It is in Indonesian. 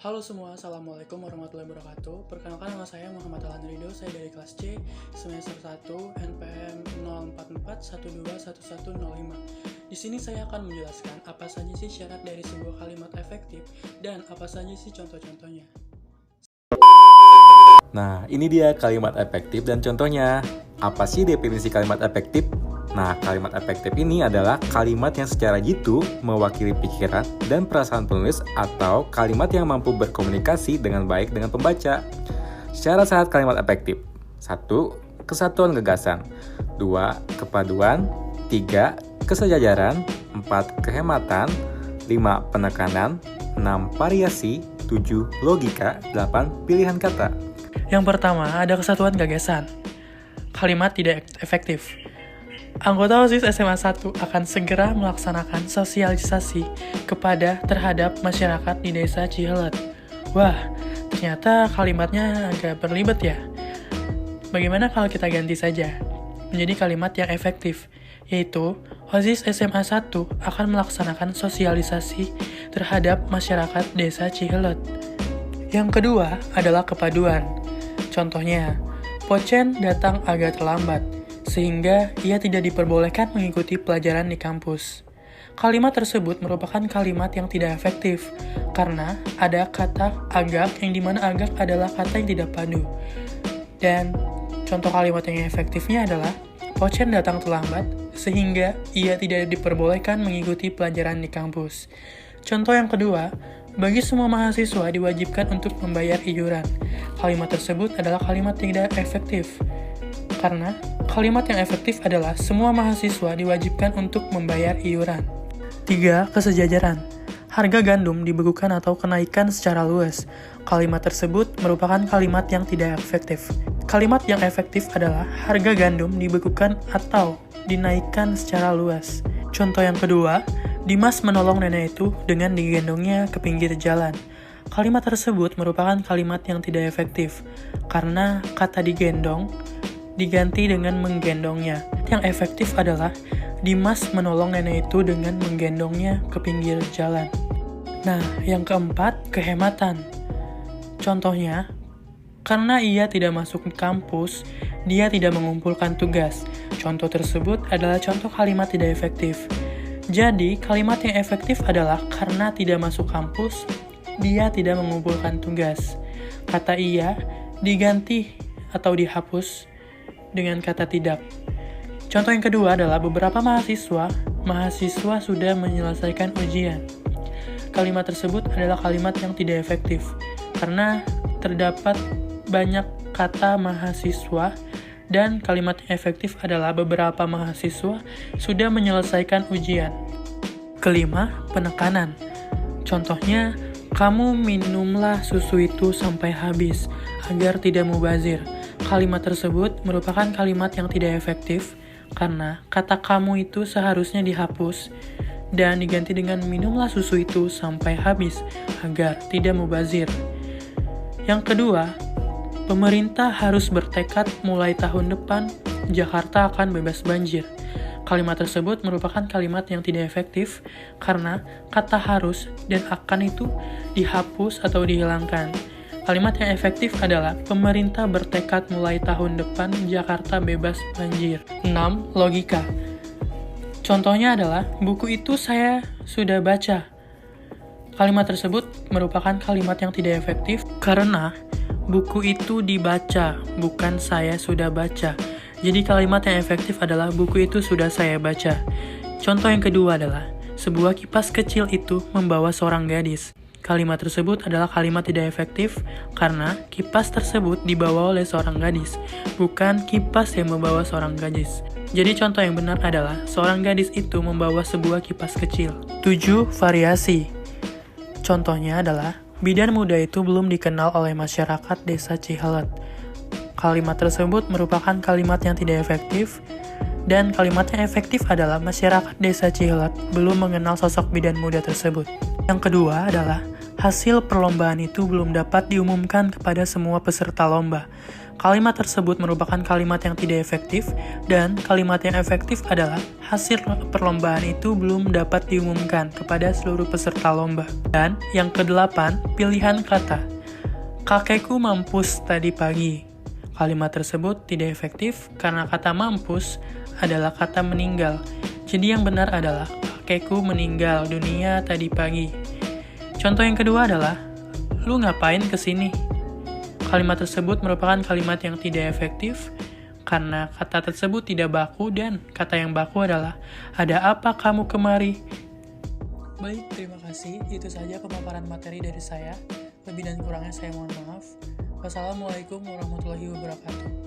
Halo semua, Assalamualaikum warahmatullahi wabarakatuh. Perkenalkan, nama saya Muhammad Alan Rido, saya dari kelas C, semester 1, NPM 044121105. Di sini saya akan menjelaskan apa saja sih syarat dari sebuah kalimat efektif dan apa saja sih contoh-contohnya. Nah, ini dia kalimat efektif dan contohnya. Apa sih definisi kalimat efektif? Nah, kalimat efektif ini adalah kalimat yang secara jitu mewakili pikiran dan perasaan penulis atau kalimat yang mampu berkomunikasi dengan baik dengan pembaca. Syarat-syarat kalimat efektif: 1. Kesatuan gagasan. 2. Kepaduan. 3. Kesejajaran. 4. Kehematan. 5. Penekanan. 6. Variasi. 7. Logika. 8. Pilihan kata. Yang pertama, ada kesatuan gagasan. Kalimat tidak efektif. Anggota OSIS SMA 1 akan segera melaksanakan sosialisasi terhadap masyarakat di desa Cihelet. Wah, ternyata kalimatnya agak berlibat ya. Bagaimana kalau kita ganti saja menjadi kalimat yang efektif, yaitu OSIS SMA 1 akan melaksanakan sosialisasi terhadap masyarakat desa Cihelet. Yang kedua adalah kepaduan. Contohnya, Pocen datang agak terlambat, sehingga ia tidak diperbolehkan mengikuti pelajaran di kampus. Kalimat tersebut merupakan kalimat yang tidak efektif, karena ada kata agak yang dimana agak adalah kata yang tidak padu. Dan contoh kalimat yang efektifnya adalah, Pocen datang terlambat, sehingga ia tidak diperbolehkan mengikuti pelajaran di kampus. Contoh yang kedua, bagi semua mahasiswa diwajibkan untuk membayar iuran. Kalimat tersebut adalah kalimat tidak efektif, karena kalimat yang efektif adalah semua mahasiswa diwajibkan untuk membayar iuran. 3. Kesejajaran. Harga gandum dibekukan atau kenaikan secara luas. Kalimat tersebut merupakan kalimat yang tidak efektif. Kalimat yang efektif adalah harga gandum dibekukan atau dinaikkan secara luas. Contoh yang kedua, Dimas menolong nenek itu dengan digendongnya ke pinggir jalan. Kalimat tersebut merupakan kalimat yang tidak efektif, karena kata digendong diganti dengan menggendongnya. Yang efektif adalah Dimas menolong nenek itu dengan menggendongnya ke pinggir jalan. Nah, yang keempat, kehematan. Contohnya, karena ia tidak masuk kampus, dia tidak mengumpulkan tugas. Contoh tersebut adalah contoh kalimat tidak efektif. Jadi, kalimat yang efektif adalah karena tidak masuk kampus, dia tidak mengumpulkan tugas. Kata ia diganti atau dihapus dengan kata tidak. Contoh yang kedua adalah beberapa mahasiswa sudah menyelesaikan ujian. Kalimat tersebut adalah kalimat yang tidak efektif, karena terdapat banyak kata mahasiswa, dan kalimat yang efektif adalah beberapa mahasiswa sudah menyelesaikan ujian. Kelima, penekanan. Contohnya, kamu minumlah susu itu sampai habis, agar tidak mubazir. Kalimat tersebut merupakan kalimat yang tidak efektif, karena kata kamu itu seharusnya dihapus, dan diganti dengan minumlah susu itu sampai habis, agar tidak mubazir. Yang kedua, pemerintah harus bertekad mulai tahun depan, Jakarta akan bebas banjir. Kalimat tersebut merupakan kalimat yang tidak efektif karena kata harus dan akan itu dihapus atau dihilangkan. Kalimat yang efektif adalah pemerintah bertekad mulai tahun depan, Jakarta bebas banjir. 6. Logika. Contohnya adalah, buku itu saya sudah baca. Kalimat tersebut merupakan kalimat yang tidak efektif karena buku itu dibaca, bukan saya sudah baca. Jadi kalimat yang efektif adalah buku itu sudah saya baca. Contoh yang kedua adalah, sebuah kipas kecil itu membawa seorang gadis. Kalimat tersebut adalah kalimat tidak efektif karena kipas tersebut dibawa oleh seorang gadis, bukan kipas yang membawa seorang gadis. Jadi contoh yang benar adalah, seorang gadis itu membawa sebuah kipas kecil. 7. Variasi. Contohnya adalah, bidan muda itu belum dikenal oleh masyarakat desa Cihelet. Kalimat tersebut merupakan kalimat yang tidak efektif, dan kalimat yang efektif adalah masyarakat desa Cihelet belum mengenal sosok bidan muda tersebut. Yang kedua adalah, Hasil perlombaan itu belum dapat diumumkan kepada semua peserta lomba. Kalimat tersebut merupakan kalimat yang tidak efektif, dan kalimat yang efektif adalah hasil perlombaan itu belum dapat diumumkan kepada seluruh peserta lomba. Dan yang kedelapan, pilihan kata. Kakekku mampus tadi pagi. Kalimat tersebut tidak efektif karena kata mampus adalah kata meninggal. Jadi yang benar adalah kakekku meninggal dunia tadi pagi. Contoh yang kedua adalah, lu ngapain kesini? Kalimat tersebut merupakan kalimat yang tidak efektif karena kata tersebut tidak baku dan kata yang baku adalah, ada apa kamu kemari? Baik, terima kasih. Itu saja pemaparan materi dari saya. Lebih dan kurangnya saya mohon maaf. Wassalamualaikum warahmatullahi wabarakatuh.